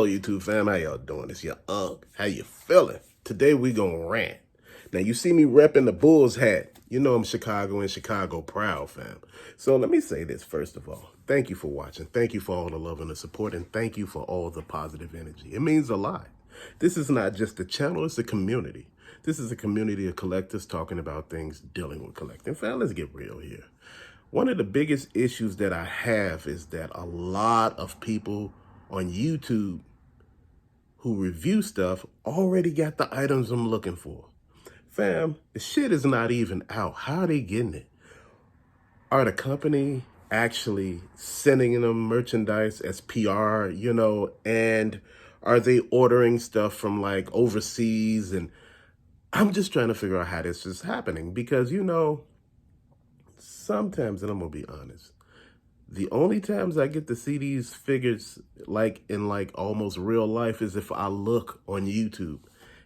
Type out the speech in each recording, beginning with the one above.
Hello YouTube fam, how y'all doing? It's your Unc. How you feeling? Today we gonna rant. Now you see me repping the Bulls hat. You know I'm Chicago and Chicago proud, fam. So let me say this first of all. Thank you for watching. Thank you for all the love and the support, and thank you for all the positive energy. It means a lot. This is not just a channel, it's a community. This is a community of collectors talking about things dealing with collecting. Fam, let's get real here. One of the biggest issues that I have is that a lot of people on YouTube who review stuff already got the items I'm looking for. Fam, the shit is not even out. How are they getting it? Are the company actually sending them merchandise as PR, and are they ordering stuff from like overseas? And I'm just trying to figure out how this is happening because, sometimes, and I'm gonna be honest, the only times I get to see these figures like in like almost real life is if I look on YouTube.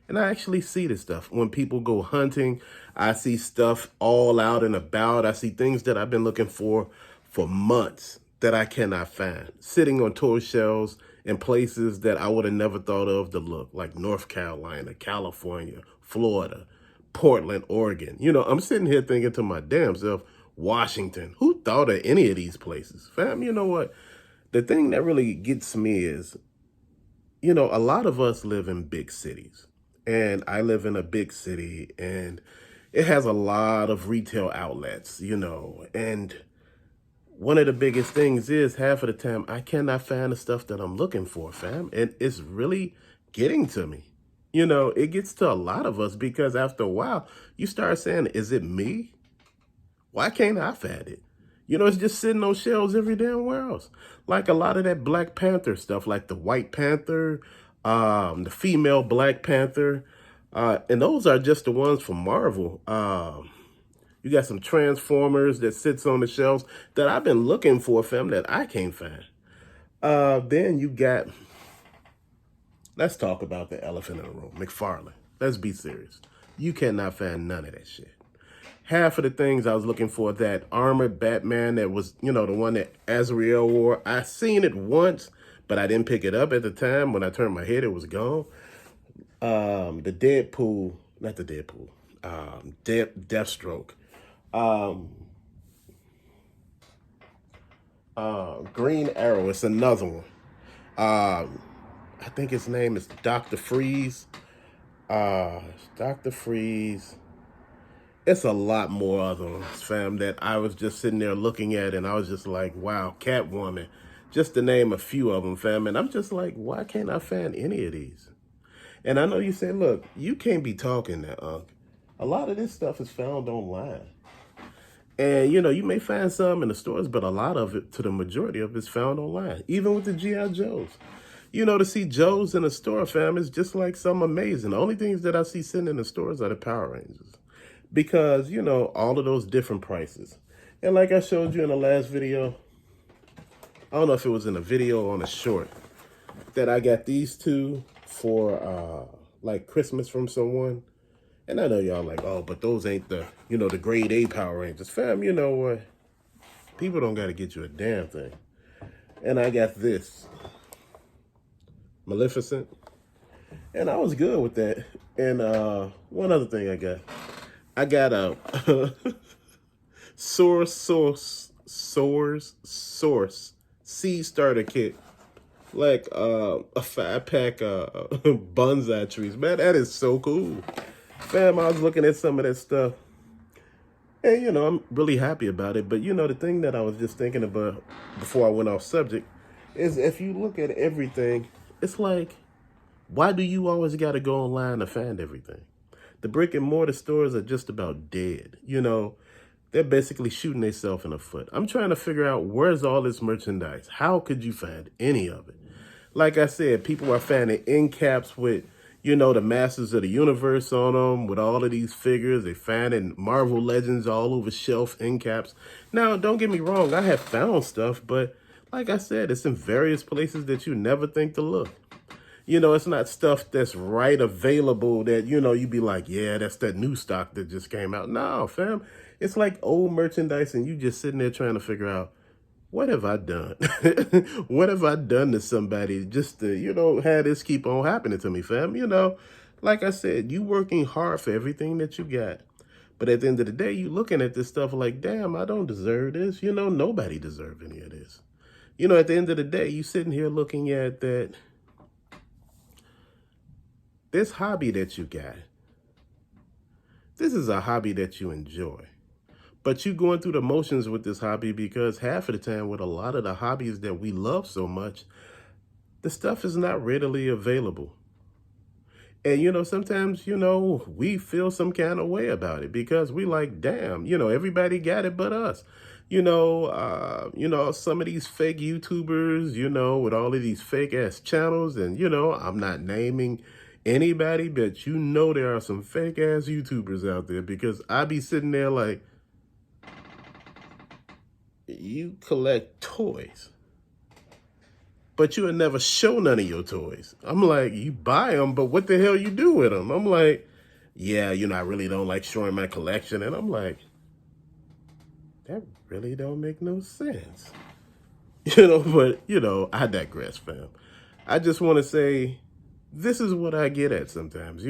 And I actually see this stuff. When people go hunting, I see stuff all out and about. I see things that I've been looking for months that I cannot find. Sitting on toy shelves in places that I would have never thought of to look, like North Carolina, California, Florida, Portland, Oregon. I'm sitting here thinking to my damn self, Washington, who thought of any of these places? Fam, you know what? The thing that really gets me is, a lot of us live in big cities. And I live in a big city, and it has a lot of retail outlets, and one of the biggest things is half of the time I cannot find the stuff that I'm looking for, fam. And it's really getting to me. It gets to a lot of us because after a while, you start saying, is it me? Why can't I find it? It's just sitting on shelves every damn where else. Like a lot of that Black Panther stuff, like the White Panther, the female Black Panther, and those are just the ones from Marvel. You got some Transformers that sits on the shelves that I've been looking for, fam, that I can't find. Then you got, let's talk about the elephant in the room, McFarlane. Let's be serious. You cannot find none of that shit. Half of the things I was looking for, that armored Batman that was, the one that Azrael wore, I seen it once, but I didn't pick it up at the time. When I turned my head, it was gone. The Deadpool, not the Deadpool, Deathstroke. Green Arrow, it's another one. I think his name is Dr. Freeze. Dr. Freeze. It's a lot more other ones, fam, that I was just sitting there looking at, and I was just like, wow, Catwoman. Just to name a few of them, fam. And I'm just like, why can't I find any of these? And I know you say, look, you can't be talking that, Unc. A lot of this stuff is found online. And, you may find some in the stores, but a lot of it, to the majority of it, is found online. Even with the G.I. Joes. To see Joes in a store, fam, is just like something amazing. The only things that I see sitting in the stores are the Power Rangers. Because, all of those different prices. And like I showed you in the last video, I don't know if it was in a video or on a short, that I got these two for like Christmas from someone. And I know y'all like, oh, but those ain't the, the grade A Power Rangers. Fam, you know what? People don't got to get you a damn thing. And I got this, Maleficent. And I was good with that. And one other thing I got a Source seed starter kit. Like a 5-pack bonsai trees. Man, that is so cool. Fam, I was looking at some of that stuff. And, I'm really happy about it. But, the thing that I was just thinking about before I went off subject is if you look at everything, it's like, why do you always got to go online to find everything? The brick and mortar stores are just about dead. They're basically shooting themselves in the foot. I'm trying to figure out, where's all this merchandise? How could you find any of it? Like I said, people are finding end caps with, the Masters of the Universe on them, with all of these figures. They're finding Marvel Legends all over shelf end caps. Now, don't get me wrong, I have found stuff, but like I said, it's in various places that you never think to look. It's not stuff that's right available that, you'd be like, yeah, that's that new stock that just came out. No, fam. It's like old merchandise, and you just sitting there trying to figure out, what have I done? What have I done to somebody just to, have this keep on happening to me, fam? Like I said, you working hard for everything that you got. But at the end of the day, you looking at this stuff like, damn, I don't deserve this. Nobody deserve any of this. At the end of the day, you sitting here looking at this hobby that you got. This is a hobby that you enjoy. But you going through the motions with this hobby because half of the time with a lot of the hobbies that we love so much, the stuff is not readily available. And, sometimes, we feel some kind of way about it because we like, damn, everybody got it but us. Some of these fake YouTubers, with all of these fake ass channels, and, I'm not naming anybody, but there are some fake ass YouTubers out there because I be sitting there like, you collect toys, but you would never show none of your toys. I'm like, you buy them, but what the hell you do with them? I'm like, yeah, I really don't like showing my collection. And I'm like, that really don't make no sense. But, I digress, fam. I just want to say, this is what I get at sometimes.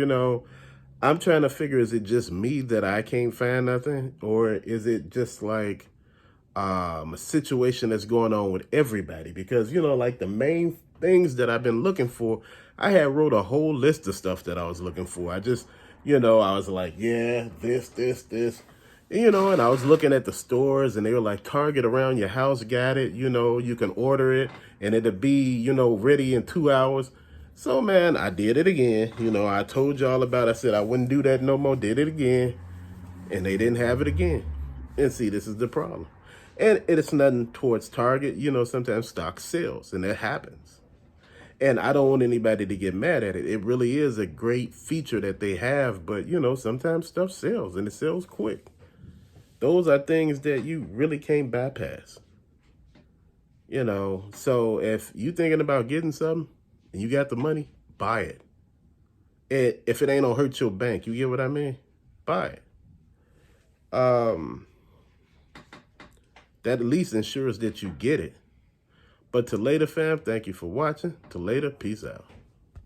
I'm trying to figure, is it just me that I can't find nothing? Or is it just like a situation that's going on with everybody? Because, like the main things that I've been looking for, I had wrote a whole list of stuff that I was looking for. I just, I was like, yeah, this. And I was looking at the stores and they were like, Target around your house got it. You can order it and it'll be, ready in 2 hours. So, man, I did it again. I told y'all about it. I said I wouldn't do that no more. Did it again. And they didn't have it again. And see, this is the problem. And it's nothing towards Target. Sometimes stock sells and that happens. And I don't want anybody to get mad at it. It really is a great feature that they have. But, sometimes stuff sells and it sells quick. Those are things that you really can't bypass. So if you thinking about getting something and you got the money, buy it. And if it ain't gonna hurt your bank, you get what I mean? Buy it. That at least ensures that you get it. But to later, fam, thank you for watching. To later, peace out.